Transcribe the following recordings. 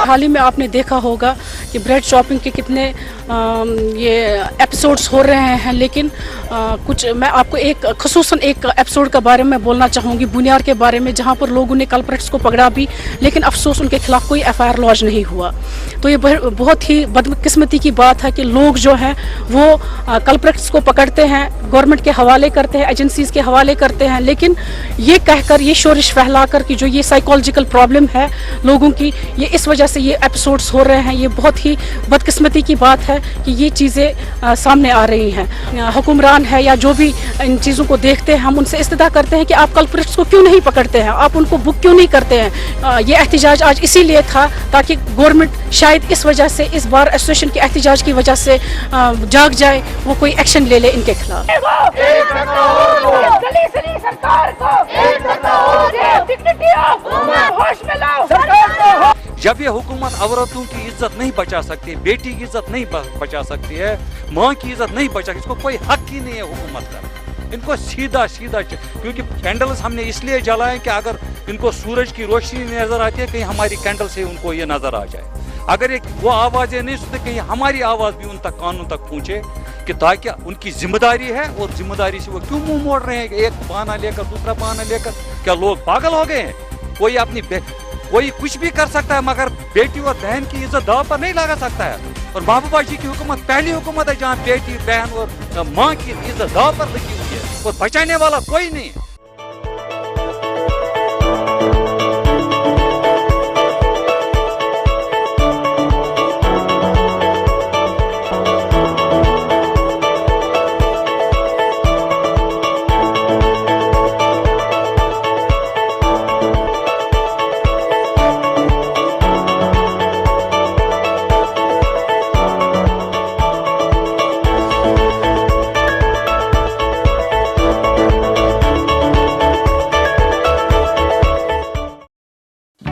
हाल ही में आपने देखा होगा कि ब्रेड शॉपिंग के कितने ये एपिसोड्स हो रहे हैं, लेकिन कुछ मैं आपको एक खसूसन एक एपिसोड के बारे में बोलना चाहूँगी, बुनियार के बारे में, जहाँ पर लोगों ने कल्प्रिट्स को पकड़ा भी, लेकिन अफसोस उनके खिलाफ कोई FIR लॉन्च नहीं हुआ। तो ये बहुत ही बदकिस्मती की बात है कि लोग जो हैं वो कल्प्रिट्स को पकड़ते हैं, गवर्नमेंट के हवाले करते हैं, एजेंसीज के हवाले करते हैं, लेकिन ये कहकर, ये शोरिश फैलाकर कि जो ये साइकोलॉजिकल प्रॉब्लम है लोगों की, ये इस वजह से ये एपिसोड्स हो रहे हैं, ये बहुत ही बदकिस्मती की बात है कि ये चीज़ें सामने आ रही हैं। हुक्मरान है या जो भी इन चीज़ों को देखते हैं, हम उनसे इस्तदा करते हैं कि आप कल्प्रिट्स को क्यों नहीं पकड़ते हैं, आप उनको बुक क्यों नहीं करते हैं। ये एहतजाज आज इसीलिए था ताकि गवर्नमेंट शायद इस वजह से, इस बार एसोसिएशन के एहतजाज की वजह से जाग जाए, वो कोई एक्शन ले ले इनके खिलाफ। जब ये हुकूमत औरतों की इज्जत नहीं बचा सकती, बेटी की इज्जत नहीं बचा सकती है, माँ की इज्जत नहीं बचा, इसको कोई हक ही नहीं है हुकूमत का। इनको सीधा क्योंकि कैंडल्स हमने इसलिए जलाए कि अगर इनको सूरज की रोशनी नजर आती है, कहीं हमारी कैंडल से उनको ये नजर आ जाए। अगर एक वो आवाजें नहीं सुनते, कहीं हमारी आवाज भी उन तक, कानून तक पहुंचे, कि ताकि उनकी जिम्मेदारी है, और जिम्मेदारी से वो क्यों मुंह मोड़ रहे हैं, एक बहाना लेकर दूसरा बहाना लेकर। क्या लोग पागल हो गए हैं? कोई कुछ भी कर सकता है, मगर बेटी और बहन की इज्जत दांव पर नहीं लगा सकता है। और महबूबा जी की हुकूमत पहली हुकूमत है जहाँ बेटी, बहन और माँ की इज्जत दांव पर लगी हुई है, और बचाने वाला कोई नहीं है।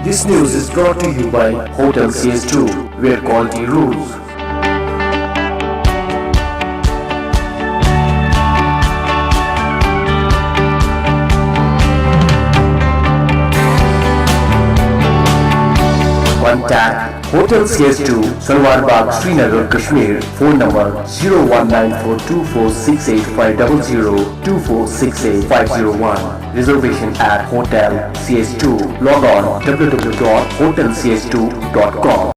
This news is brought to you by Hotel CS2, where quality rules. Contact Hotel CS2, Salwar Bagh, Srinagar, Kashmir. Phone number 01942468500 2468-501. Reservation at Hotel CS2. Log on www.hotelcs2.com.